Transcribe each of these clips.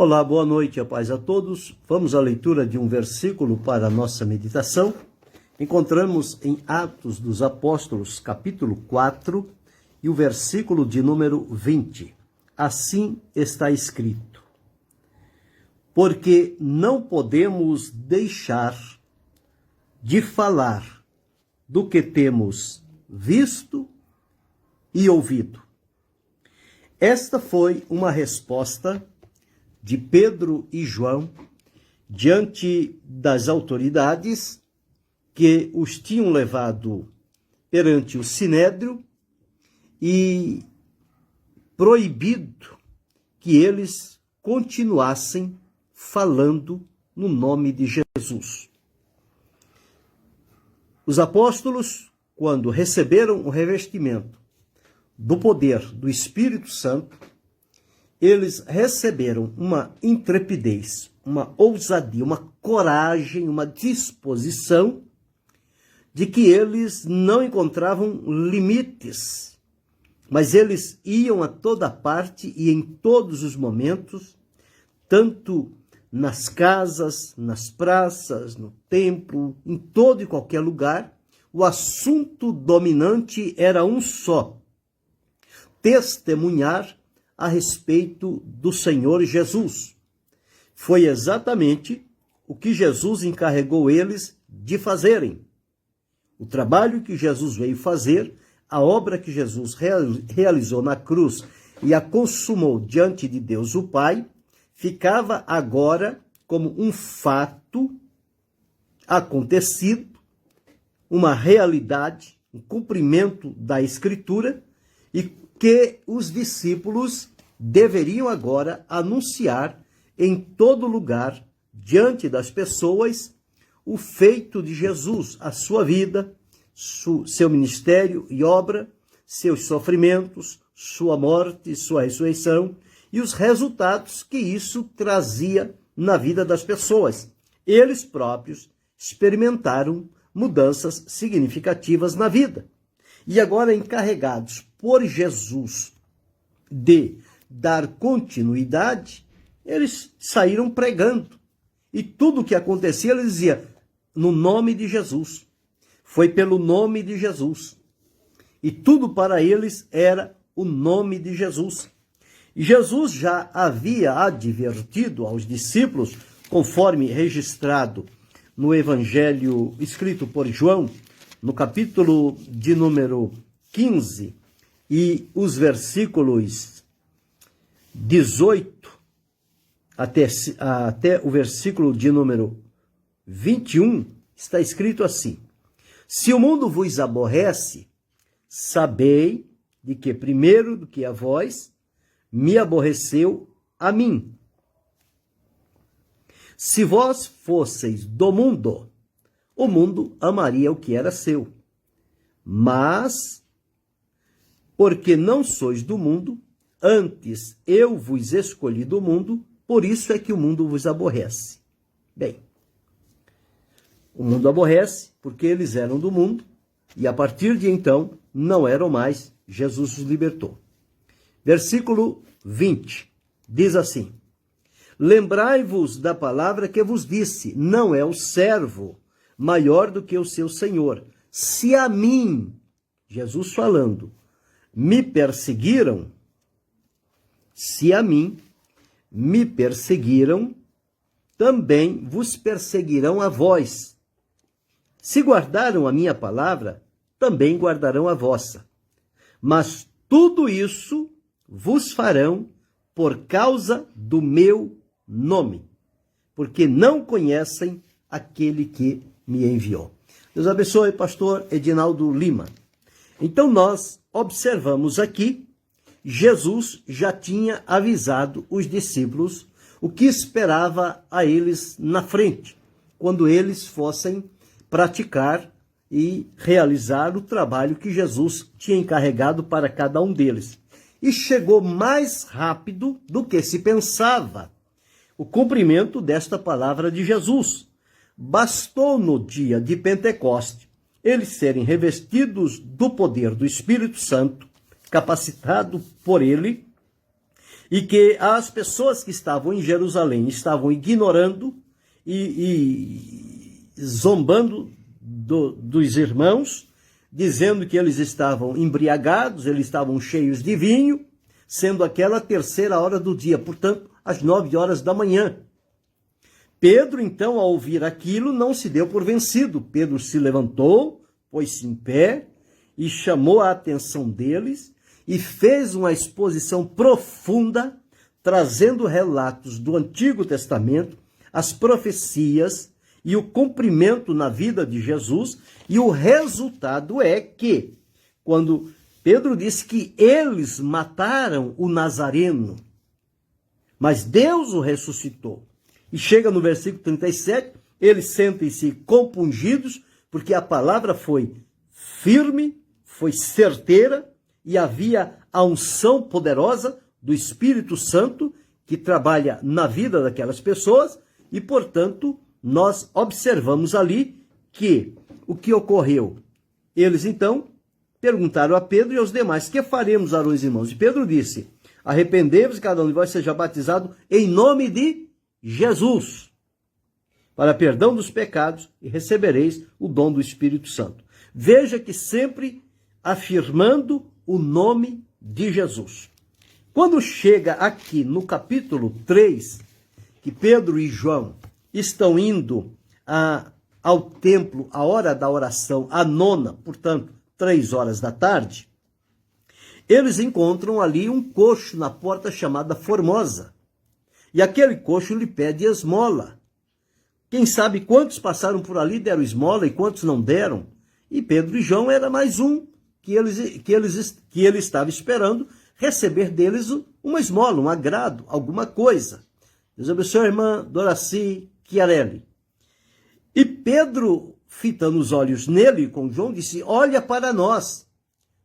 Olá, boa noite, a paz a todos. Vamos à leitura de um versículo para a nossa meditação. Encontramos em Atos dos Apóstolos, capítulo 4, e o versículo de número 20. Assim está escrito: porque não podemos deixar de falar do que temos visto e ouvido. Esta foi uma resposta de Pedro e João diante das autoridades que os tinham levado perante o Sinédrio e proibido que eles continuassem falando no nome de Jesus. Os apóstolos, quando receberam o revestimento do poder do Espírito Santo, eles receberam uma intrepidez, uma ousadia, uma coragem, uma disposição de que eles não encontravam limites, mas eles iam a toda parte e em todos os momentos, tanto nas casas, nas praças, no templo, em todo e qualquer lugar, o assunto dominante era um só: testemunhar a respeito do Senhor Jesus. Foi exatamente o que Jesus encarregou eles de fazerem. O trabalho que Jesus veio fazer, a obra que Jesus realizou na cruz e a consumou diante de Deus o Pai, ficava agora como um fato acontecido, uma realidade, um cumprimento da Escritura, e que os discípulos deveriam agora anunciar em todo lugar, diante das pessoas, o feito de Jesus, a sua vida, seu ministério e obra, seus sofrimentos, sua morte, sua ressurreição e os resultados que isso trazia na vida das pessoas. Eles próprios experimentaram mudanças significativas na vida. E agora, encarregados por Jesus de dar continuidade, eles saíram pregando. E tudo o que acontecia, eles diziam, no nome de Jesus. Foi pelo nome de Jesus. E tudo para eles era o nome de Jesus. E Jesus já havia advertido aos discípulos, conforme registrado no Evangelho escrito por João, no capítulo de número 15, e os versículos 18 até o versículo de número 21, está escrito assim: se o mundo vos aborrece, sabei de que primeiro do que a vós, me aborreceu a mim. Se vós fosseis do mundo, o mundo amaria o que era seu. Mas, porque não sois do mundo, antes eu vos escolhi do mundo, por isso é que o mundo vos aborrece. Bem, o mundo aborrece porque eles eram do mundo e a partir de então não eram mais. Jesus os libertou. Versículo 20 diz assim: lembrai-vos da palavra que vos disse, não é o servo maior do que o seu senhor. Se a mim, Jesus falando, me perseguiram, se a mim me perseguiram, também vos perseguirão a vós. Se guardaram a minha palavra, também guardarão a vossa. Mas tudo isso vos farão por causa do meu nome, porque não conhecem aquele que me enviou. Deus abençoe, pastor Edinaldo Lima. Então nós observamos aqui, Jesus já tinha avisado os discípulos o que esperava a eles na frente, quando eles fossem praticar e realizar o trabalho que Jesus tinha encarregado para cada um deles. E chegou mais rápido do que se pensava o cumprimento desta palavra de Jesus. Bastou no dia de Pentecoste eles serem revestidos do poder do Espírito Santo, capacitado por ele, e que as pessoas que estavam em Jerusalém estavam ignorando e zombando dos irmãos, dizendo que eles estavam embriagados, eles estavam cheios de vinho, sendo aquela a terceira hora do dia, portanto, às 9 horas da manhã. Pedro, então, ao ouvir aquilo, não se deu por vencido. Pedro se levantou, pôs-se em pé e chamou a atenção deles e fez uma exposição profunda, trazendo relatos do Antigo Testamento, as profecias e o cumprimento na vida de Jesus. E o resultado é que, quando Pedro disse que eles mataram o Nazareno, mas Deus o ressuscitou. E chega no versículo 37, eles sentem-se compungidos, porque a palavra foi firme, foi certeira, e havia a unção poderosa do Espírito Santo que trabalha na vida daquelas pessoas, e, portanto, nós observamos ali que o que ocorreu. Eles, então, perguntaram a Pedro e aos demais: que faremos, varões e irmãos? E Pedro disse: arrependei-vos e cada um de vós seja batizado em nome de Jesus, para perdão dos pecados, e recebereis o dom do Espírito Santo. Veja que sempre afirmando o nome de Jesus. Quando chega aqui no capítulo 3, que Pedro e João estão indo ao templo, a hora da oração, a nona, portanto, 3 horas da tarde, eles encontram ali um coxo na porta chamada Formosa. E aquele coxo lhe pede esmola. Quem sabe quantos passaram por ali, deram esmola, e quantos não deram? E Pedro e João era mais um que ele estava esperando receber deles uma esmola, um agrado, alguma coisa. Deus abençoe a irmã Doraci Chiarelli. E Pedro, fitando os olhos nele com João, disse: olha para nós,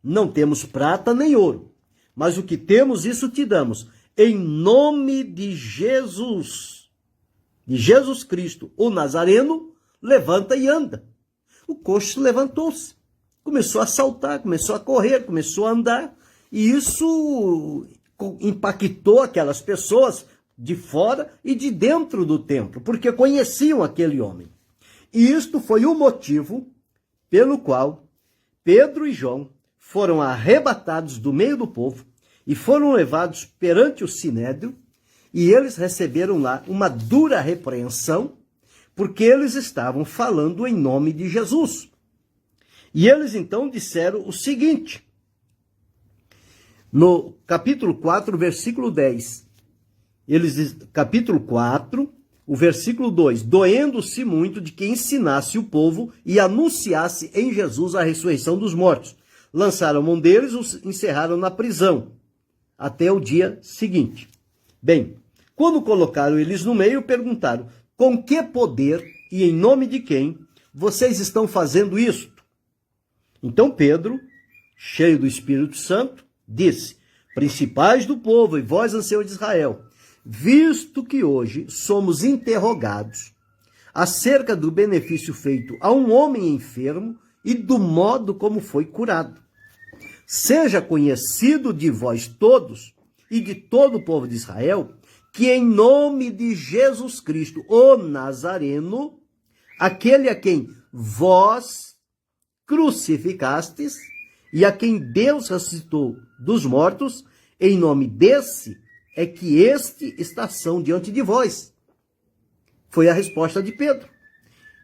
não temos prata nem ouro, mas o que temos, isso te damos. Em nome de Jesus Cristo, o Nazareno, levanta e anda. O coxo levantou-se, começou a saltar, começou a correr, começou a andar, e isso impactou aquelas pessoas de fora e de dentro do templo, porque conheciam aquele homem. E isto foi o motivo pelo qual Pedro e João foram arrebatados do meio do povo e foram levados perante o Sinédrio, e eles receberam lá uma dura repreensão, porque eles estavam falando em nome de Jesus. E eles então disseram o seguinte, no capítulo 4, versículo 10. Capítulo 4, o versículo 2. Doendo-se muito de que ensinasse o povo e anunciasse em Jesus a ressurreição dos mortos. Lançaram mão deles e os encerraram na prisão, até o dia seguinte. Bem, quando colocaram eles no meio, perguntaram: com que poder e em nome de quem vocês estão fazendo isto? Então Pedro, cheio do Espírito Santo, disse: principais do povo e vós, anciãos de Israel, visto que hoje somos interrogados acerca do benefício feito a um homem enfermo e do modo como foi curado, seja conhecido de vós todos e de todo o povo de Israel, que em nome de Jesus Cristo, o Nazareno, aquele a quem vós crucificastes e a quem Deus ressuscitou dos mortos, em nome desse é que este está diante de vós. Foi a resposta de Pedro.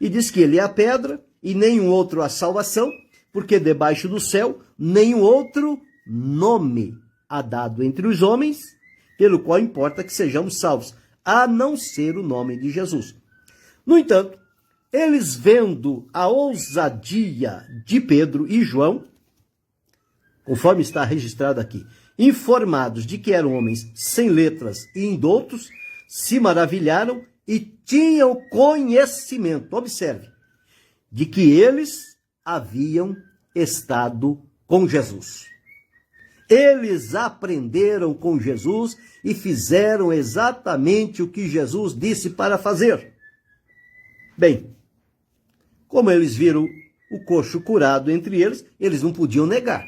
E diz que ele é a pedra e nenhum outro a salvação, porque debaixo do céu nenhum outro nome há dado entre os homens, pelo qual importa que sejamos salvos, a não ser o nome de Jesus. No entanto, eles vendo a ousadia de Pedro e João, conforme está registrado aqui, informados de que eram homens sem letras e indoutos, se maravilharam e tinham conhecimento, observe, de que eles haviam estado com Jesus. Eles aprenderam com Jesus e fizeram exatamente o que Jesus disse para fazer. Bem, como eles viram o coxo curado entre eles, eles não podiam negar.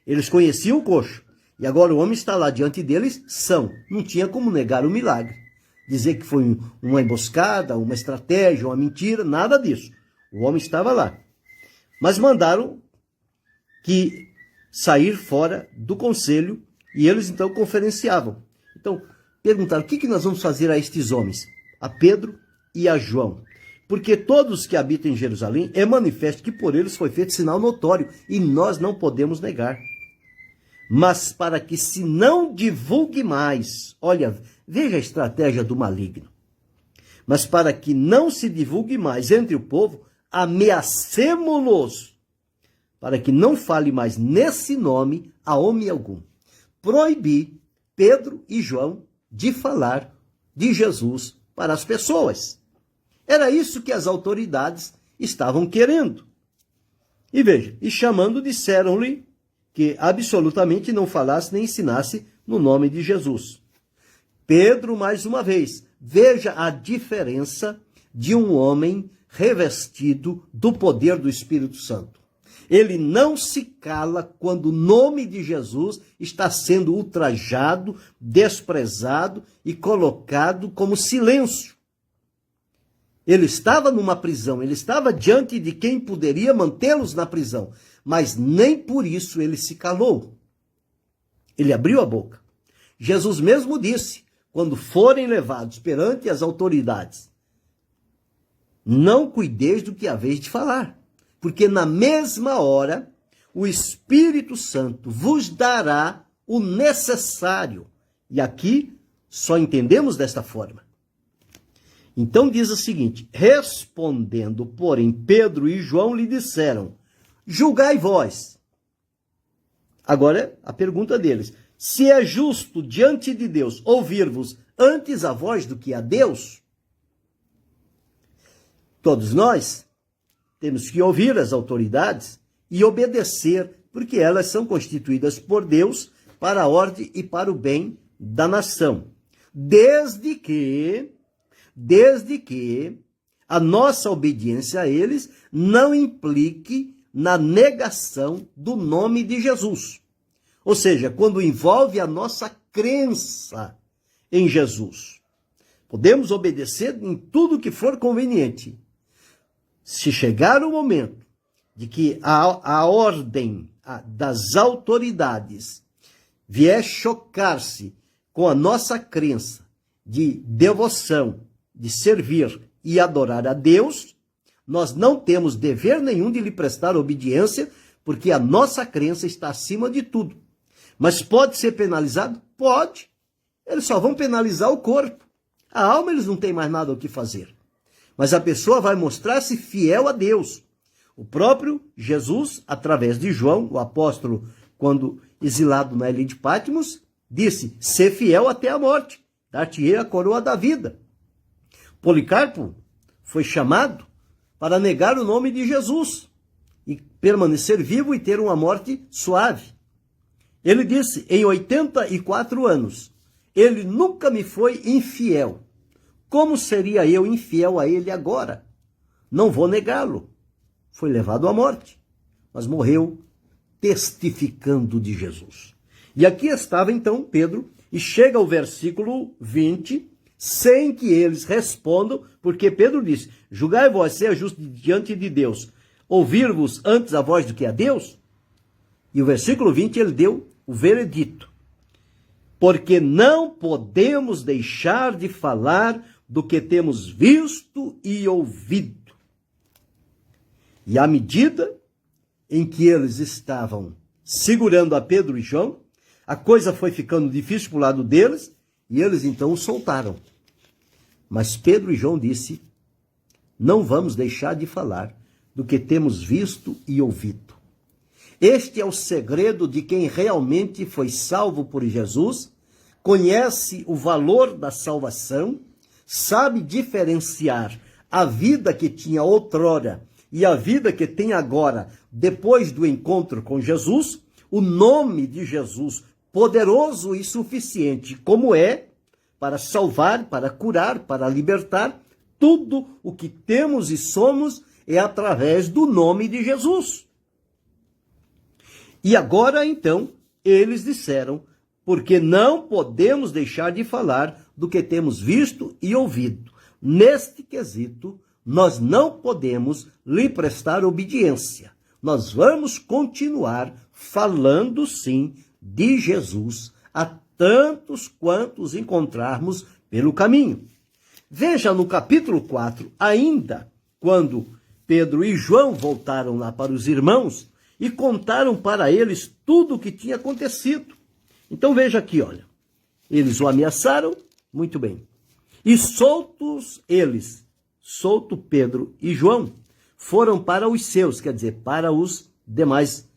Eles conheciam o coxo. E agora o homem está lá diante deles, são. Não tinha como negar o milagre. Dizer que foi uma emboscada, uma estratégia, uma mentira, nada disso. O homem estava lá. Mas mandaram que sair fora do conselho e eles então conferenciavam. Então, perguntaram, o que nós vamos fazer a estes homens? A Pedro e a João. Porque todos que habitam em Jerusalém é manifesto que por eles foi feito sinal notório e nós não podemos negar. Mas para que se não divulgue mais, olha, veja a estratégia do maligno. Mas para que não se divulgue mais entre o povo, ameacemo-los, para que não fale mais nesse nome a homem algum. Proibi Pedro e João de falar de Jesus para as pessoas. Era isso que as autoridades estavam querendo. E veja, e chamando, disseram-lhe que absolutamente não falasse nem ensinasse no nome de Jesus. Pedro, mais uma vez, veja a diferença de um homem revestido do poder do Espírito Santo. Ele não se cala quando o nome de Jesus está sendo ultrajado, desprezado e colocado como silêncio. Ele estava numa prisão, ele estava diante de quem poderia mantê-los na prisão, mas nem por isso ele se calou. Ele abriu a boca. Jesus mesmo disse, quando forem levados perante as autoridades, não cuideis do que haveis de falar, porque na mesma hora o Espírito Santo vos dará o necessário. E aqui só entendemos desta forma. Então diz o seguinte, respondendo, porém, Pedro e João lhe disseram, julgai vós. Agora a pergunta deles, se é justo diante de Deus ouvir-vos antes a voz do que a Deus? Todos nós temos que ouvir as autoridades e obedecer, porque elas são constituídas por Deus para a ordem e para o bem da nação. Desde que a nossa obediência a eles não implique na negação do nome de Jesus. Ou seja, quando envolve a nossa crença em Jesus. Podemos obedecer em tudo que for conveniente. Se chegar o momento de que a ordem das autoridades vier chocar-se com a nossa crença de devoção, de servir e adorar a Deus, nós não temos dever nenhum de lhe prestar obediência, porque a nossa crença está acima de tudo. Mas pode ser penalizado? Pode. Eles só vão penalizar o corpo. A alma eles não têm mais nada o que fazer. Mas a pessoa vai mostrar-se fiel a Deus. O próprio Jesus, através de João, o apóstolo, quando exilado na ilha de Patmos, disse, ser fiel até a morte, dar-te-ei a coroa da vida. Policarpo foi chamado para negar o nome de Jesus e permanecer vivo e ter uma morte suave. Ele disse, em 84 anos, ele nunca me foi infiel. Como seria eu infiel a ele agora? Não vou negá-lo. Foi levado à morte, mas morreu testificando de Jesus. E aqui estava então Pedro, e chega ao versículo 20, sem que eles respondam, porque Pedro disse, julgai vós ser justo diante de Deus, ouvir-vos antes a voz do que a Deus? E o versículo 20 ele deu o veredito. Porque não podemos deixar de falar do que temos visto e ouvido. E à medida em que eles estavam segurando a Pedro e João, a coisa foi ficando difícil para o lado deles, e eles então o soltaram. Mas Pedro e João disse, não vamos deixar de falar do que temos visto e ouvido. Este é o segredo de quem realmente foi salvo por Jesus, conhece o valor da salvação, sabe diferenciar a vida que tinha outrora e a vida que tem agora, depois do encontro com Jesus, o nome de Jesus, poderoso e suficiente como é, para salvar, para curar, para libertar, tudo o que temos e somos é através do nome de Jesus. E agora, então, eles disseram, porque não podemos deixar de falar do que temos visto e ouvido. Neste quesito, nós não podemos lhe prestar obediência. Nós vamos continuar falando, sim, de Jesus a tantos quantos encontrarmos pelo caminho. Veja no capítulo 4, ainda quando Pedro e João voltaram lá para os irmãos e contaram para eles tudo o que tinha acontecido. Então veja aqui, olha. Eles o ameaçaram, muito bem. E soltos eles, solto Pedro e João, foram para os seus, quer dizer, para os demais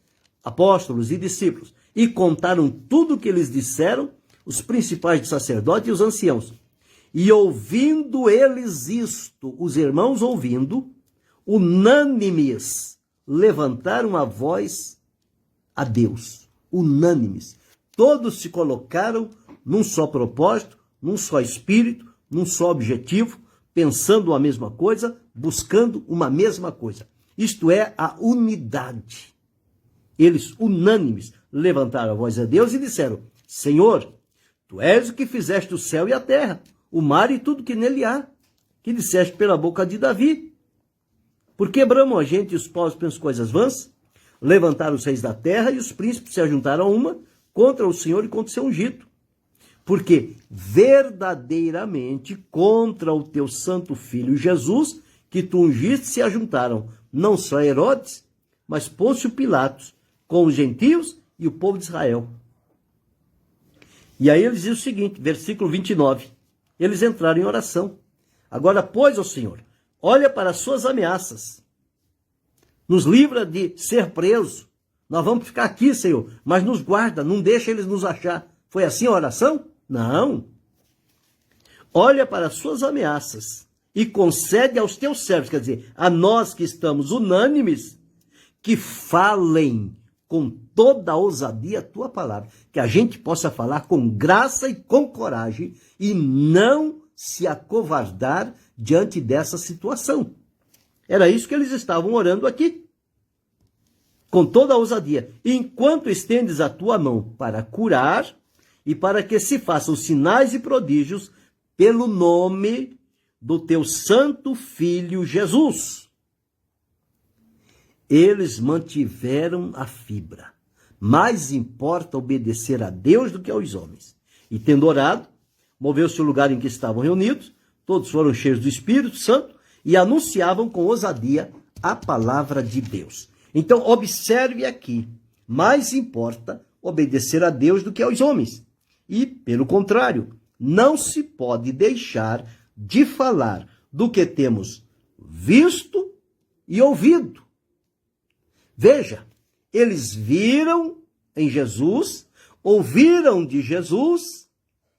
apóstolos e discípulos, e contaram tudo o que eles disseram, os principais dos sacerdotes e os anciãos. E ouvindo eles isto, os irmãos ouvindo, unânimes, levantaram a voz a Deus. Unânimes. Todos se colocaram num só propósito, num só espírito, num só objetivo, pensando a mesma coisa, buscando uma mesma coisa. Isto é a unidade. Eles, unânimes, levantaram a voz a Deus e disseram: Senhor, tu és o que fizeste o céu e a terra, o mar e tudo que nele há, que disseste pela boca de Davi. Por que bramam a gente e os povos pensam coisas vãs? Levantaram os reis da terra e os príncipes se ajuntaram a uma contra o Senhor e contra o seu ungido. Porque verdadeiramente contra o teu santo filho Jesus, que tu ungiste, se ajuntaram não só Herodes, mas Pôncio Pilatos, com os gentios e o povo de Israel. E aí eles dizem o seguinte, versículo 29. Eles entraram em oração. Agora, pois, ó Senhor, olha para as suas ameaças. Nos livra de ser preso. Nós vamos ficar aqui, Senhor, mas nos guarda, não deixa eles nos achar. Foi assim a oração? Não. Olha para as suas ameaças e concede aos teus servos, quer dizer, a nós que estamos unânimes, que falem com toda a ousadia a tua palavra, que a gente possa falar com graça e com coragem e não se acovardar diante dessa situação. Era isso que eles estavam orando aqui. Com toda a ousadia. Enquanto estendes a tua mão para curar e para que se façam sinais e prodígios pelo nome do teu santo filho Jesus. Eles mantiveram a fibra. Mais importa obedecer a Deus do que aos homens. E tendo orado, moveu-se o lugar em que estavam reunidos, todos foram cheios do Espírito Santo e anunciavam com ousadia a palavra de Deus. Então, observe aqui, mais importa obedecer a Deus do que aos homens. E, pelo contrário, não se pode deixar de falar do que temos visto e ouvido. Veja, eles viram em Jesus, ouviram de Jesus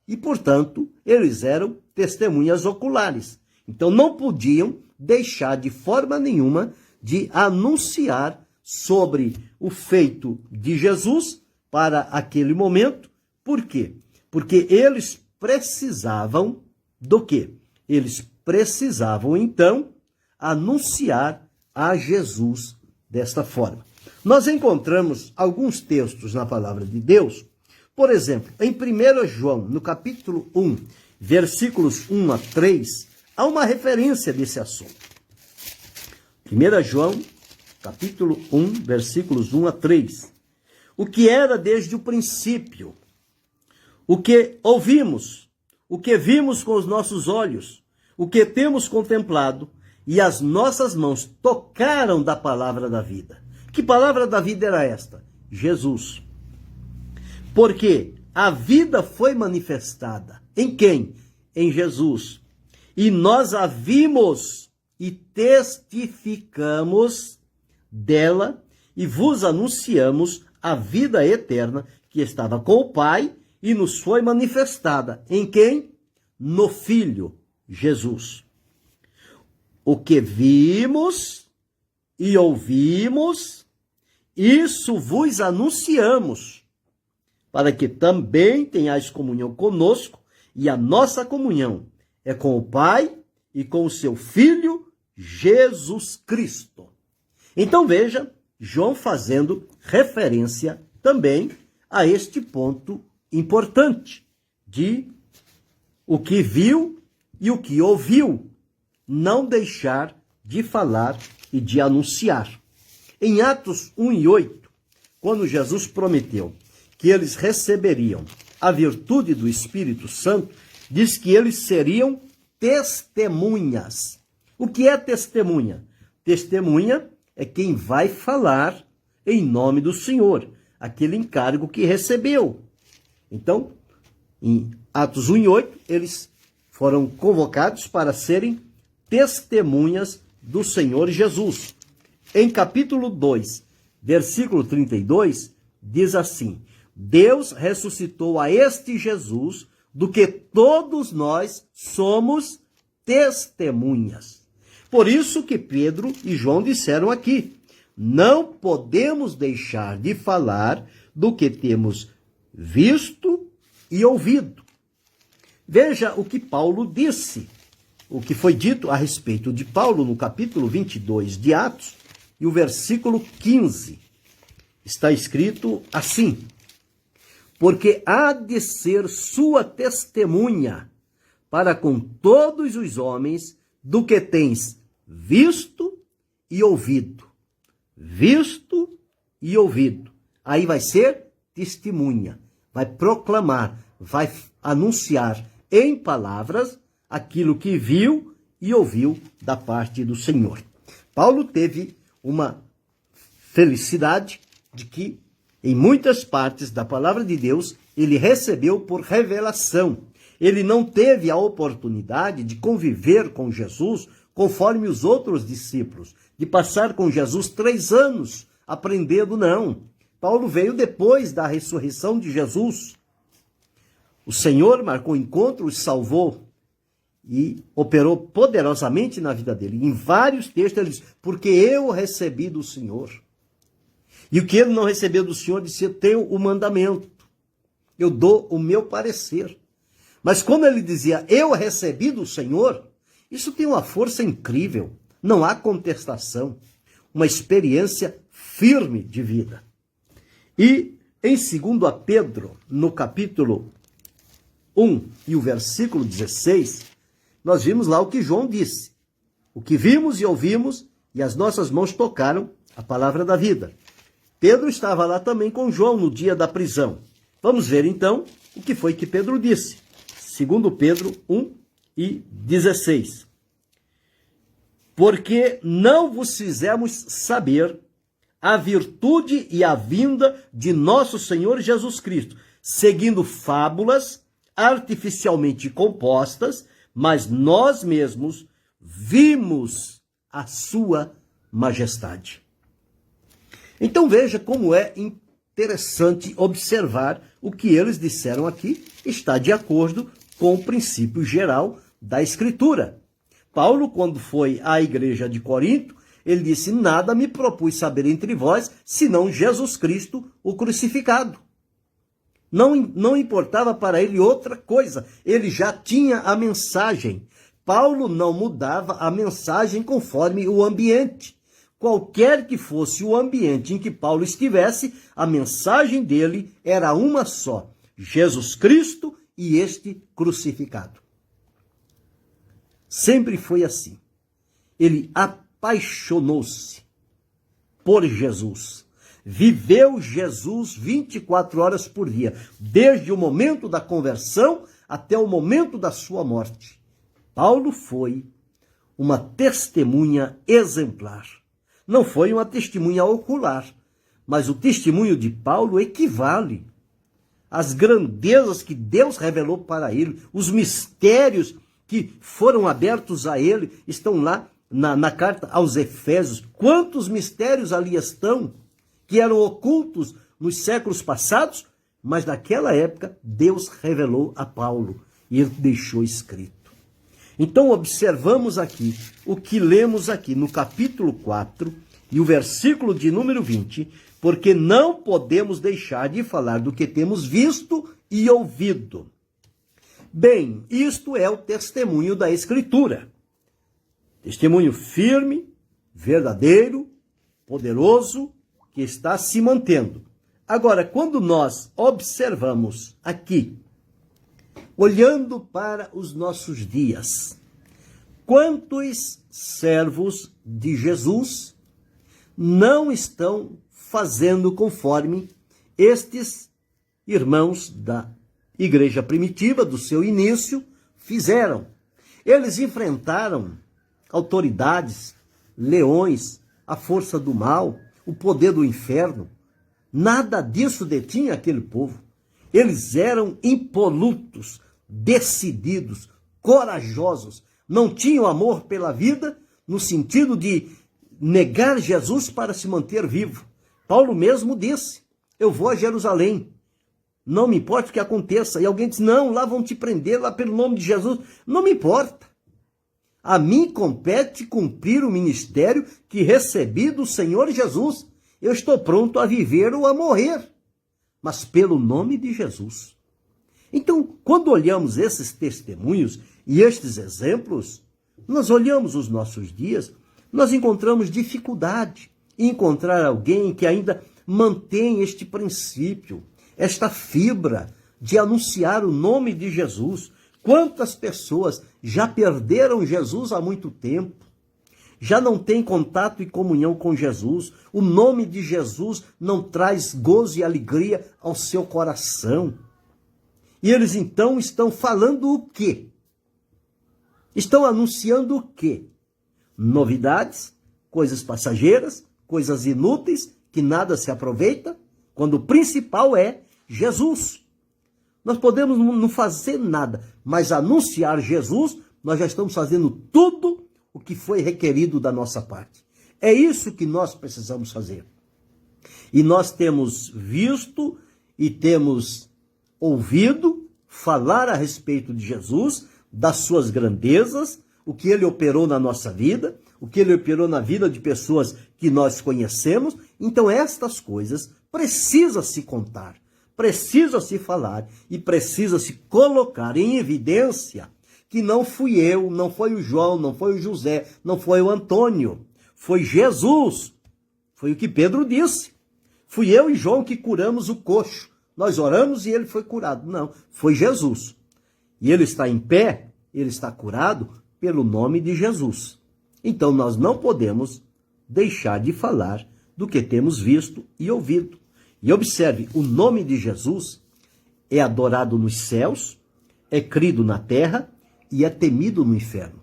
e, portanto, eles eram testemunhas oculares. Então, não podiam deixar de forma nenhuma de anunciar sobre o feito de Jesus para aquele momento. Por quê? Porque eles precisavam do quê? Eles precisavam, então, anunciar a Jesus desta forma. Nós encontramos alguns textos na palavra de Deus, por exemplo, em 1 João, no capítulo 1, versículos 1 a 3, há uma referência desse assunto. 1 João, capítulo 1, versículos 1 a 3. O que era desde o princípio, o que ouvimos, o que vimos com os nossos olhos, o que temos contemplado, e as nossas mãos tocaram da palavra da vida. Que palavra da vida era esta? Jesus. Porque a vida foi manifestada. Em quem? Em Jesus. E nós a vimos e testificamos dela e vos anunciamos a vida eterna que estava com o Pai e nos foi manifestada. Em quem? No Filho, Jesus. O que vimos e ouvimos, isso vos anunciamos, para que também tenhais comunhão conosco, e a nossa comunhão é com o Pai e com o seu Filho, Jesus Cristo. Então veja, João fazendo referência também a este ponto importante de o que viu e o que ouviu, não deixar de falar e de anunciar. Em Atos 1:8, quando Jesus prometeu que eles receberiam a virtude do Espírito Santo, diz que eles seriam testemunhas. O que é testemunha? Testemunha é quem vai falar em nome do Senhor, aquele encargo que recebeu. Então, em Atos 1:8, eles foram convocados para serem testemunhas do Senhor Jesus. Em capítulo 2, versículo 32, diz assim: Deus ressuscitou a este Jesus, do que todos nós somos testemunhas. Por isso que Pedro e João disseram aqui: não podemos deixar de falar do que temos visto e ouvido. Veja o que Paulo disse, o que foi dito a respeito de Paulo no capítulo 22 de Atos e o versículo 15. Está escrito assim: porque há de ser sua testemunha para com todos os homens do que tens visto e ouvido. Visto e ouvido. Aí vai ser testemunha, vai proclamar, vai anunciar em palavras aquilo que viu e ouviu da parte do Senhor. Paulo teve uma felicidade de que em muitas partes da palavra de Deus ele recebeu por revelação. Ele não teve a oportunidade de conviver com Jesus conforme os outros discípulos, de passar com Jesus 3 anos aprendendo, não. Paulo veio depois da ressurreição de Jesus. O Senhor marcou encontro, os salvou e operou poderosamente na vida dele. Em vários textos ele diz: porque eu recebi do Senhor. E o que ele não recebeu do Senhor, disse: eu tenho o mandamento, eu dou o meu parecer. Mas quando ele dizia: eu recebi do Senhor, isso tem uma força incrível, não há contestação, uma experiência firme de vida. E em 2 Pedro, no capítulo 1 e o versículo 16, nós vimos lá o que João disse: o que vimos e ouvimos, e as nossas mãos tocaram a palavra da vida. Pedro estava lá também com João no dia da prisão. Vamos ver então o que foi que Pedro disse. 2 Pedro 1 e 16. Porque não vos fizemos saber a virtude e a vinda de nosso Senhor Jesus Cristo, seguindo fábulas artificialmente compostas, mas nós mesmos vimos a sua majestade. Então veja como é interessante observar o que eles disseram aqui, está de acordo com o princípio geral da Escritura. Paulo, quando foi à igreja de Corinto, ele disse: nada me propus saber entre vós, senão Jesus Cristo, o crucificado. Não importava para ele outra coisa, ele já tinha a mensagem. Paulo não mudava a mensagem conforme o ambiente. Qualquer que fosse o ambiente em que Paulo estivesse, a mensagem dele era uma só: Jesus Cristo e este crucificado. Sempre foi assim. Ele apaixonou-se por Jesus. Viveu Jesus 24 horas por dia, desde o momento da conversão até o momento da sua morte. Paulo foi uma testemunha exemplar. Não foi uma testemunha ocular, mas o testemunho de Paulo equivale às grandezas que Deus revelou para ele, os mistérios que foram abertos a ele, estão lá na carta aos Efésios. Quantos mistérios ali estão, que eram ocultos nos séculos passados, mas naquela época Deus revelou a Paulo e ele deixou escrito. Então observamos aqui o que lemos aqui no capítulo 4 e o versículo de número 20, porque não podemos deixar de falar do que temos visto e ouvido. Bem, isto é o testemunho da Escritura. Testemunho firme, verdadeiro, poderoso, que está se mantendo. Agora, quando nós observamos aqui, olhando para os nossos dias, quantos servos de Jesus não estão fazendo conforme estes irmãos da igreja primitiva, do seu início, fizeram? Eles enfrentaram autoridades, leões, a força do mal, o poder do inferno. Nada disso detinha aquele povo. Eles eram impolutos, decididos, corajosos, não tinham amor pela vida, no sentido de negar Jesus para se manter vivo. Paulo mesmo disse, eu vou a Jerusalém, não me importa o que aconteça. E alguém diz, não, lá vão te prender, lá pelo nome de Jesus. Não me importa. A mim compete cumprir o ministério que recebi do Senhor Jesus. Eu estou pronto a viver ou a morrer, mas pelo nome de Jesus. Então, quando olhamos esses testemunhos e estes exemplos, nós olhamos os nossos dias, nós encontramos dificuldade em encontrar alguém que ainda mantém este princípio, esta fibra de anunciar o nome de Jesus. Quantas pessoas já perderam Jesus há muito tempo, já não têm contato e comunhão com Jesus, o nome de Jesus não traz gozo e alegria ao seu coração. E eles então estão falando o quê? Estão anunciando o quê? Novidades, coisas passageiras, coisas inúteis, que nada se aproveita, quando o principal é Jesus. Nós podemos não fazer nada, mas anunciar Jesus, nós já estamos fazendo tudo o que foi requerido da nossa parte. É isso que nós precisamos fazer. E nós temos visto e temos ouvido falar a respeito de Jesus, das suas grandezas, o que ele operou na nossa vida, o que ele operou na vida de pessoas que nós conhecemos. Então estas coisas precisa se contar, precisa se falar e precisa se colocar em evidência que não fui eu, não foi o João, não foi o José, não foi o Antônio, foi Jesus. Foi o que Pedro disse. Fui eu e João que curamos o coxo. Nós oramos e ele foi curado. Não, foi Jesus. E ele está em pé, ele está curado pelo nome de Jesus. Então nós não podemos deixar de falar do que temos visto e ouvido. E observe, o nome de Jesus é adorado nos céus, é crido na terra e é temido no inferno.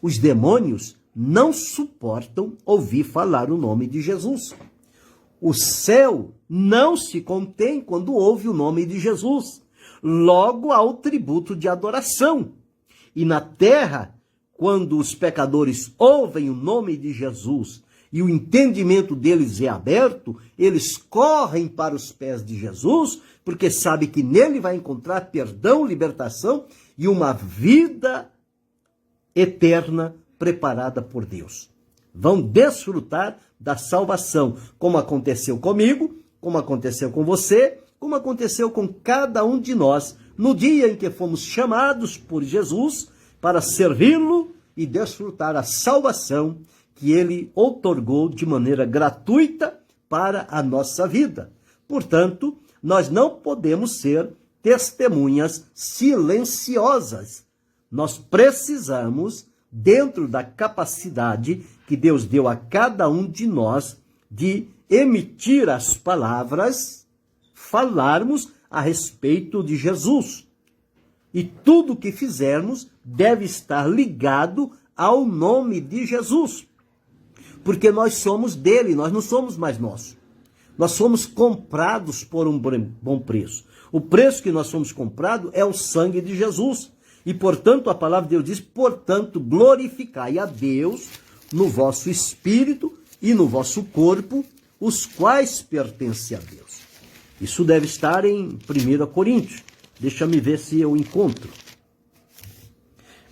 Os demônios não suportam ouvir falar o nome de Jesus. O céu não se contém quando ouve o nome de Jesus. Logo há o tributo de adoração. E na terra, quando os pecadores ouvem o nome de Jesus e o entendimento deles é aberto, eles correm para os pés de Jesus, porque sabem que nele vai encontrar perdão, libertação e uma vida eterna preparada por Deus. Vão desfrutar da salvação, como aconteceu comigo, como aconteceu com você, como aconteceu com cada um de nós, no dia em que fomos chamados por Jesus para servi-lo e desfrutar a salvação que ele outorgou de maneira gratuita para a nossa vida. Portanto, nós não podemos ser testemunhas silenciosas. Nós precisamos, dentro da capacidade que Deus deu a cada um de nós, de emitir as palavras, falarmos a respeito de Jesus. E tudo que fizermos deve estar ligado ao nome de Jesus. Porque nós somos dele, nós não somos mais nossos. Nós somos comprados por um bom preço. O preço que nós somos comprados é o sangue de Jesus. E, portanto, a palavra de Deus diz, portanto, glorificai a Deus no vosso espírito e no vosso corpo, os quais pertencem a Deus. Isso deve estar em 1 Coríntios. Deixa-me ver se eu encontro.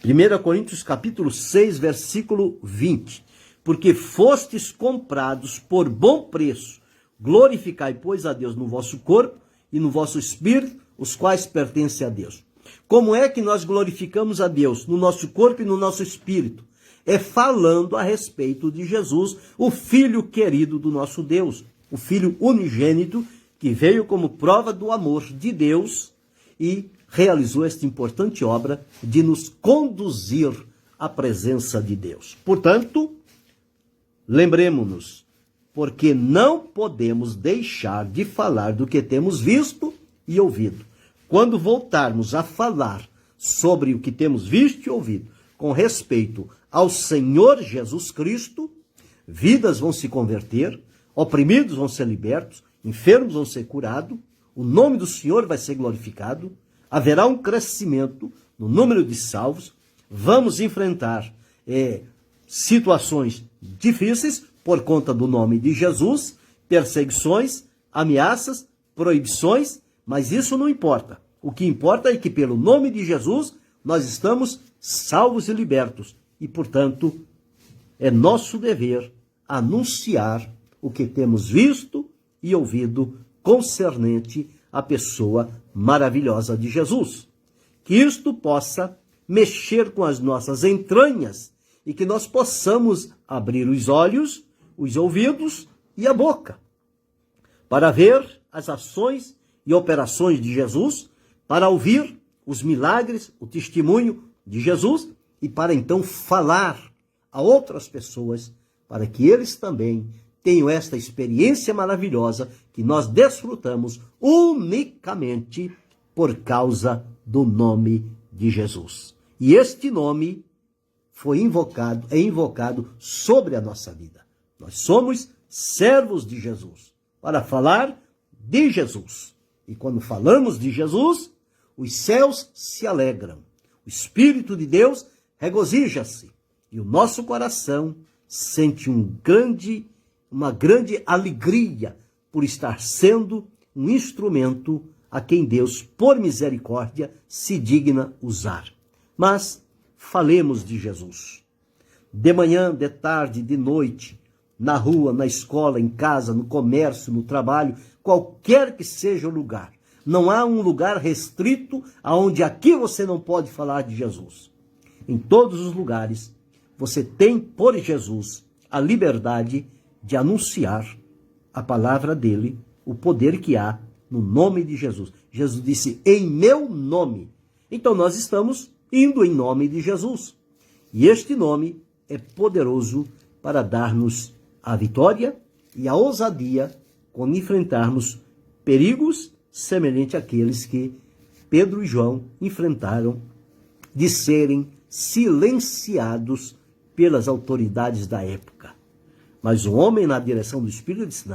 1 Coríntios capítulo 6, versículo 20. Porque fostes comprados por bom preço. Glorificai, pois, a Deus no vosso corpo e no vosso espírito, os quais pertencem a Deus. Como é que nós glorificamos a Deus no nosso corpo e no nosso espírito? É falando a respeito de Jesus, o Filho querido do nosso Deus, o Filho unigênito que veio como prova do amor de Deus e realizou esta importante obra de nos conduzir à presença de Deus. Portanto, lembremos-nos, porque não podemos deixar de falar do que temos visto e ouvido. Quando voltarmos a falar sobre o que temos visto e ouvido com respeito ao Senhor Jesus Cristo, vidas vão se converter, oprimidos vão ser libertos, enfermos vão ser curados, o nome do Senhor vai ser glorificado, haverá um crescimento no número de salvos, vamos enfrentar situações difíceis por conta do nome de Jesus, perseguições, ameaças, proibições, mas isso não importa. O que importa é que pelo nome de Jesus nós estamos salvos e libertos e, portanto, é nosso dever anunciar o que temos visto e ouvido concernente à pessoa maravilhosa de Jesus. Que isto possa mexer com as nossas entranhas e que nós possamos abrir os olhos, os ouvidos e a boca para ver as ações e operações de Jesus, para ouvir os milagres, o testemunho de Jesus e para então falar a outras pessoas para que eles também tenham esta experiência maravilhosa que nós desfrutamos unicamente por causa do nome de Jesus. E este nome é invocado sobre a nossa vida. Nós somos servos de Jesus para falar de Jesus. E quando falamos de Jesus, os céus se alegram. O Espírito de Deus regozija-se. E o nosso coração sente uma grande alegria por estar sendo um instrumento a quem Deus, por misericórdia, se digna usar. Mas falemos de Jesus. De manhã, de tarde, de noite, na rua, na escola, em casa, no comércio, no trabalho, qualquer que seja o lugar. Não há um lugar restrito aonde aqui você não pode falar de Jesus. Em todos os lugares, você tem por Jesus a liberdade de anunciar a palavra dele, o poder que há no nome de Jesus. Jesus disse, em meu nome. Então nós estamos indo em nome de Jesus. E este nome é poderoso para dar-nos a vitória e a ousadia quando enfrentarmos perigos semelhantes àqueles que Pedro e João enfrentaram, de serem silenciados pelas autoridades da época. Mas o homem, na direção do Espírito, disse,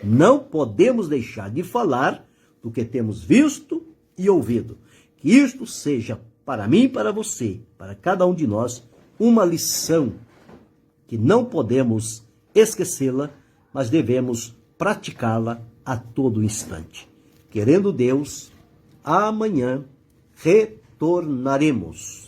não podemos deixar de falar do que temos visto e ouvido. Que isto seja para mim e para você, para cada um de nós, uma lição que não podemos esquecê-la, mas devemos praticá-la a todo instante. Querendo Deus, amanhã retornaremos.